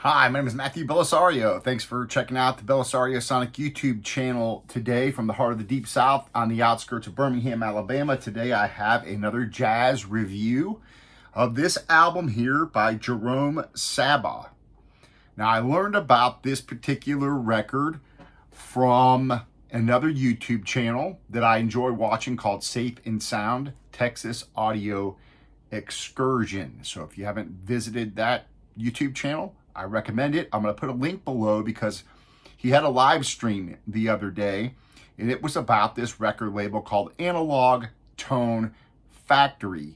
Hi, my name is Matthew Bellisario. Thanks for checking out the BellisarioSonic YouTube channel today from the heart of the Deep South on the outskirts of Birmingham, Alabama. Today I have another jazz review of this album here by Jerome Sabbagh. Now, I learned about this particular record from another YouTube channel that I enjoy watching called Safe and Sound Texas Audio Excursion. So if you haven't visited that YouTube channel, I recommend it. I'm going to put a link below because he had a live stream the other day, and it was about this record label called Analog Tone Factory,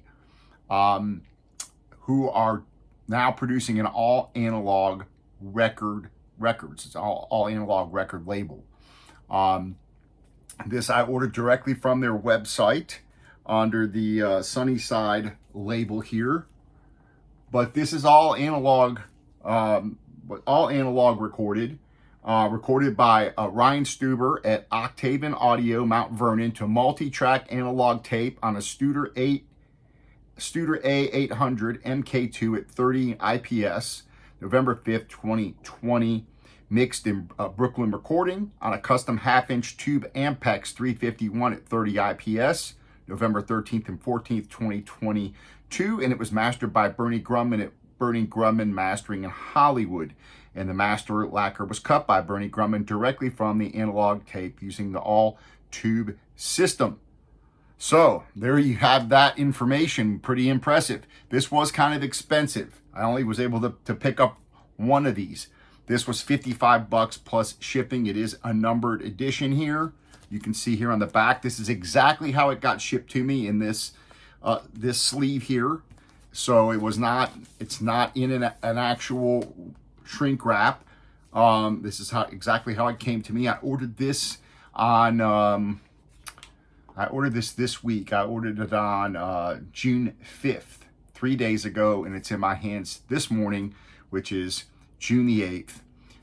who are now producing an all analog records. It's all analog record label. This I ordered directly from their website under the Sunnyside label here, but this is all analog. All analog recorded by Ryan Studer at Octaven Audio, Mount Vernon, to multi-track analog tape on a Studer A800 MKII at 30 IPS, November 5th, 2020, mixed in Brooklyn Recording on a custom half-inch tube Ampex 351 at 30 IPS, November 13th and 14th, 2022, and it was mastered by Bernie Grundman at Bernie Grundman Mastering in Hollywood, and the master lacquer was cut by Bernie Grundman directly from the analog tape using the all tube system. So there you have that information. Pretty impressive. This was kind of expensive. I only was able to pick up one of these. This was $55 plus shipping. It is a numbered edition here. You can see here on the back, this is exactly how it got shipped to me in this this sleeve here. So it's not in an actual shrink wrap. This is exactly how it came to me. I ordered this on, this week. I ordered it on June 5th, 3 days ago, and it's in my hands this morning, which is June the 8th.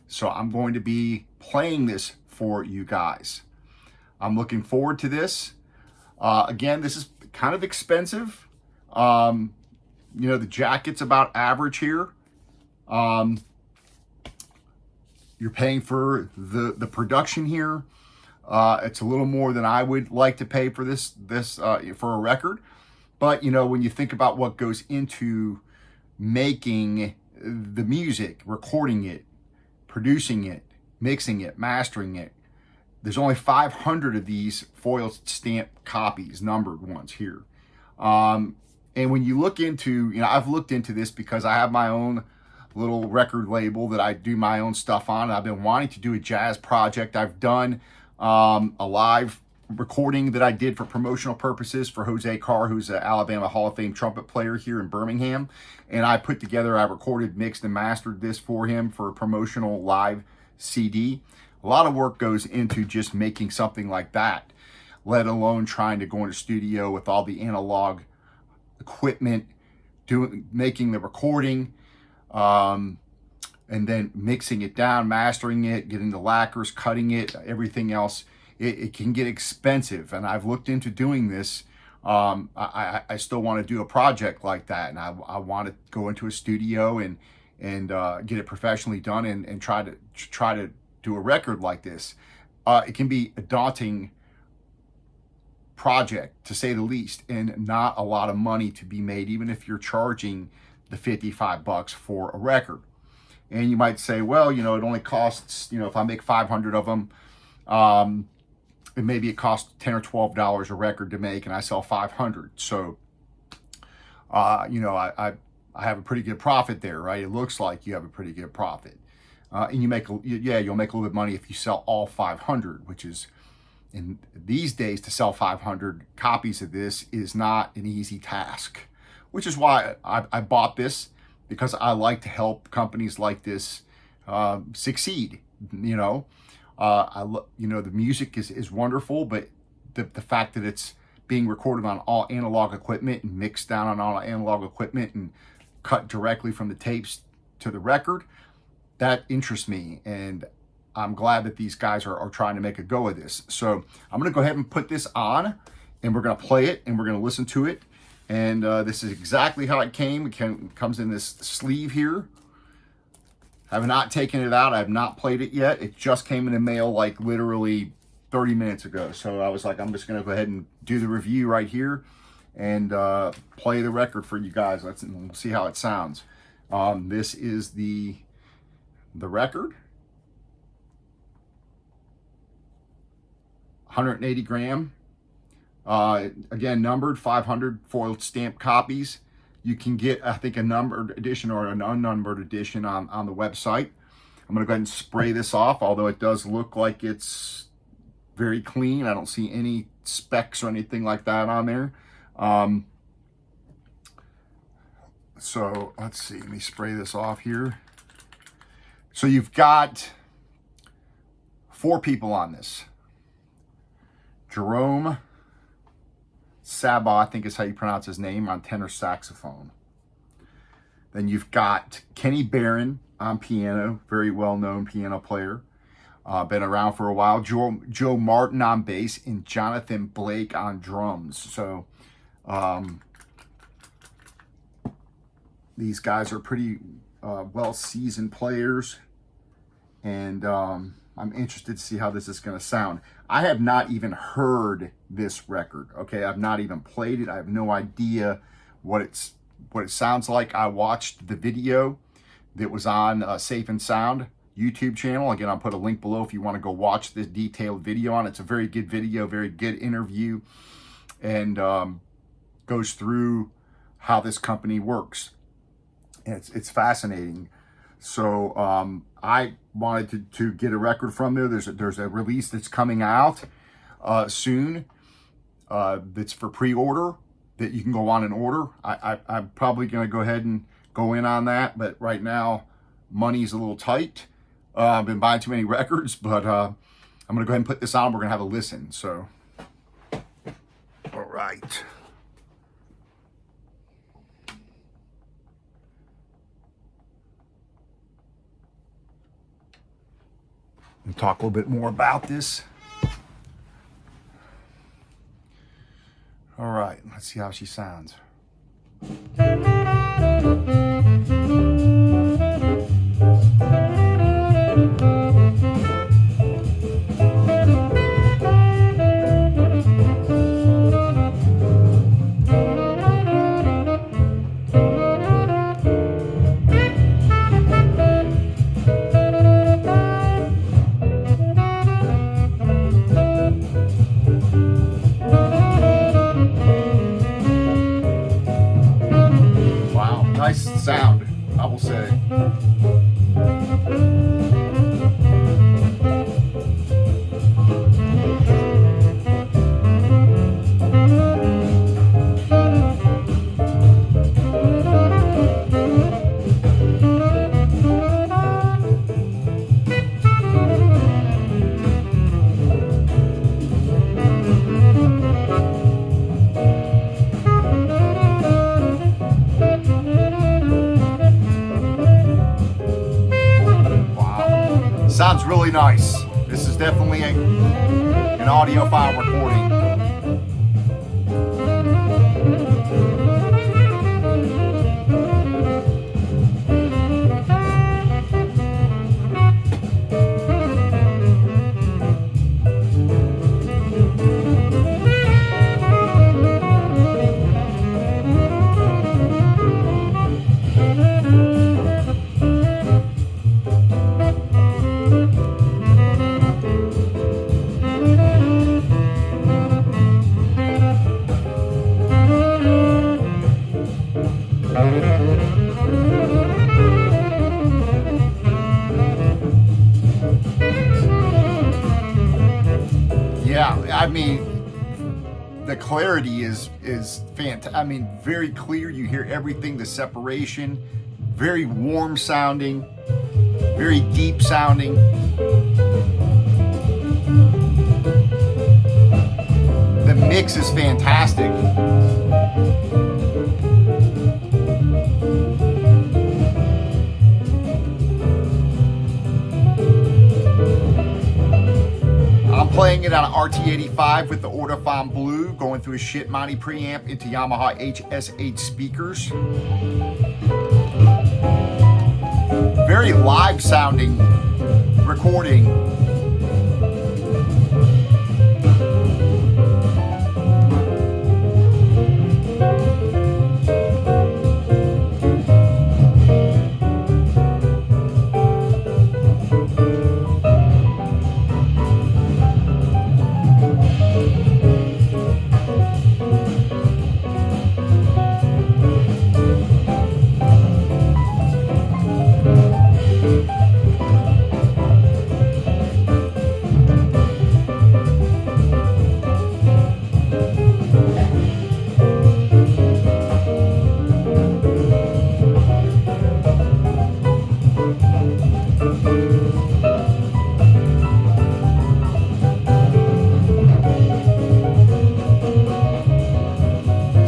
So I'm going to be playing this for you guys. I'm looking forward to this. Again, this is kind of expensive. You know, the jacket's about average here. You're paying for the production here. It's a little more than I would like to pay for this for a record. But, you know, when you think about what goes into making the music, recording it, producing it, mixing it, mastering it, there's only 500 of these foil stamp copies, numbered ones here. And when you look into, I've looked into this because I have my own little record label that I do my own stuff on. And I've been wanting to do a jazz project. I've done a live recording that I did for promotional purposes for Jose Carr, who's an Alabama Hall of Fame trumpet player here in Birmingham. And I recorded, mixed, and mastered this for him for a promotional live CD. A lot of work goes into just making something like that, let alone trying to go in a studio with all the analog equipment, making the recording, and then mixing it down, mastering it, getting the lacquers, cutting it, everything else. It can get expensive, and I've looked into doing this. I still want to do a project like that, and I want to go into a studio and get it professionally done and try to do a record like this. It can be a daunting project, to say the least, and not a lot of money to be made, even if you're charging the $55 for a record. And you might say, well, it only costs, if I make 500 of them, and maybe it costs $10 or $12 a record to make, and I sell 500. So, I have a pretty good profit there, right? It looks like you have a pretty good profit. And you'll make a little bit of money if you sell all 500, which is, in these days, to sell 500 copies of this is not an easy task, which is why I bought this, because I like to help companies like this succeed. The music is wonderful, but the fact that it's being recorded on all analog equipment and mixed down on all analog equipment and cut directly from the tapes to the record, that interests me, and I'm glad that these guys are trying to make a go of this. So I'm going to go ahead and put this on, and we're going to play it, and we're going to listen to it. And this is exactly how it came. It comes in this sleeve here. Have not taken it out. I have not played it yet. It just came in the mail like literally 30 minutes ago. So I was like, I'm just going to go ahead and do the review right here and play the record for you guys. Let's see how it sounds. This is the record. 180 gram. Again, numbered, 500 foil stamped copies. You can get, I think, a numbered edition or an unnumbered edition on the website. I'm going to go ahead and spray this off, although it does look like it's very clean. I don't see any specks or anything like that on there. So let's see, let me spray this off here. So you've got 4 people on this. Jerome Sabbagh, I think is how you pronounce his name, on tenor saxophone. Then you've got Kenny Barron on piano, very well-known piano player. Been around for a while. Joe Martin on bass and Jonathan Blake on drums. So these guys are pretty well-seasoned players. And I'm interested to see how this is going to sound. I have not even heard this record, okay? I've not even played it. I have no idea what it sounds like. I watched the video that was on Safe and Sound YouTube channel. Again, I'll put a link below if you want to go watch this detailed video on it. It's a very good video, very good interview, and goes through how this company works. And it's fascinating. So I wanted to get a record from there. There's a release that's coming out soon that's for pre-order that you can go on and order. I'm probably going to go ahead and go in on that, but right now money's a little tight. I've been buying too many records, but I'm going to go ahead and put this on. We're going to have a listen. So, all right. And talk a little bit more about this. All right, let's see how she sounds. Nice sound, I will say. Sounds really nice. This is definitely an audiophile recording. Yeah, I mean, the clarity is fantastic. I mean, very clear. You hear everything, the separation, very warm sounding, very deep sounding. The mix is fantastic. I'm playing it on an RT85 with the Ortofon Blue, going through a shit Monty preamp into Yamaha HS8 speakers. very live sounding recording.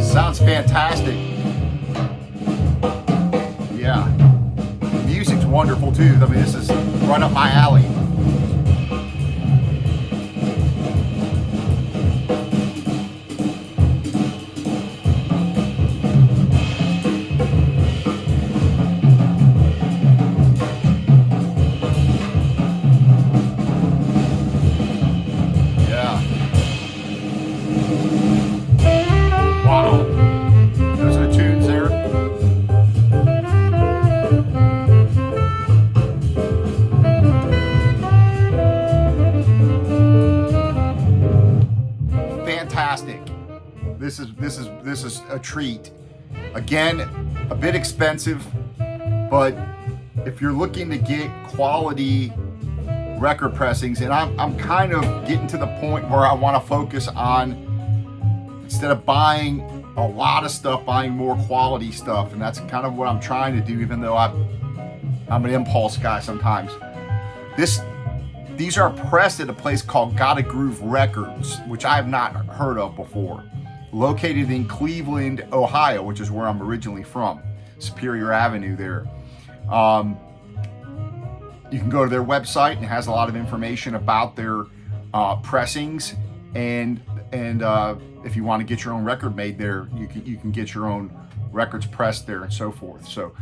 Sounds fantastic. Yeah. Music's wonderful too. I mean, this is right up my alley. Yeah. Wow. Those are the tunes there. Fantastic. This is a treat. Again, a bit expensive, but if you're looking to get quality record pressings, and I'm kind of getting to the point where I want to focus on, instead of buying a lot of stuff, buying more quality stuff, and that's kind of what I'm trying to do, even though I'm an impulse guy sometimes. These are pressed at a place called Gotta Groove Records, which I have not heard of before. Located in Cleveland, Ohio, which is where I'm originally from, Superior Avenue there. You can go to their website, and it has a lot of information about their pressings, and if you want to get your own record made there, you can get your own records pressed there and so forth. So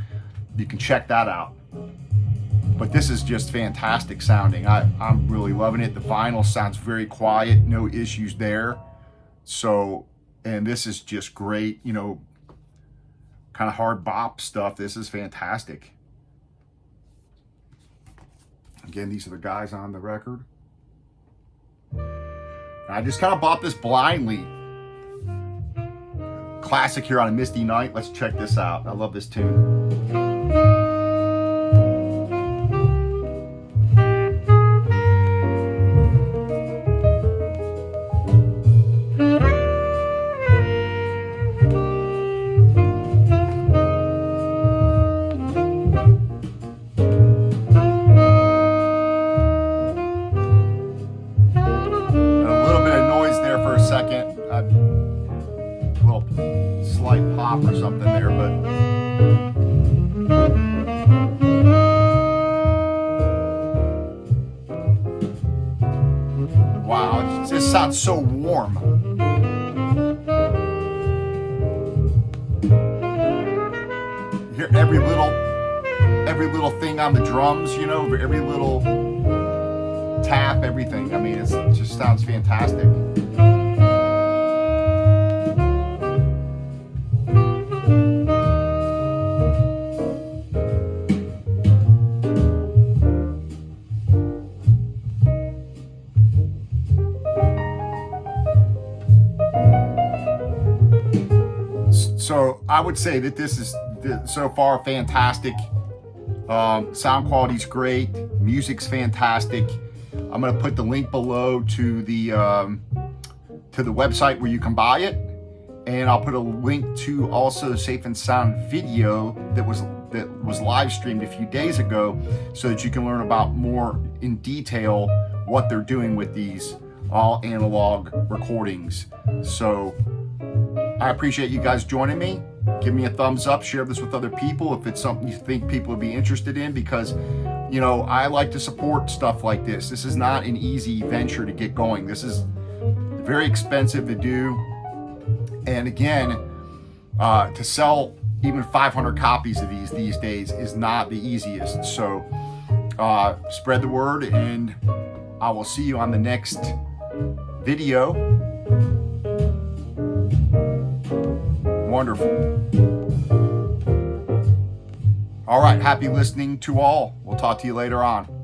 you can check that out. But this is just fantastic sounding. I'm really loving it. The vinyl sounds very quiet, no issues there. So, and this is just great, you know, kind of hard bop stuff. This is fantastic. Again, these are the guys on the record. I just kind of bought this blindly. Classic here on a misty night. Let's check this out. I love this tune. Second, a little slight pop or something there, but wow, it just sounds so warm. You hear every little thing on the drums, you know, every little tap, everything. I mean, it just sounds fantastic. So I would say that this is so far fantastic. Sound quality's great. Music's fantastic. I'm going to put the link below to the website where you can buy it, and I'll put a link to also Safe and Sound video that was live streamed a few days ago, so that you can learn about more in detail what they're doing with these all analog recordings. So I appreciate you guys joining me. Give me a thumbs up, share this with other people if it's something you think people would be interested in, because, you know, I like to support stuff like this. This is not an easy venture to get going. This is very expensive to do. And again, to sell even 500 copies of these days is not the easiest. So spread the word, and I will see you on the next video. Wonderful. All right, happy listening to all. We'll talk to you later on.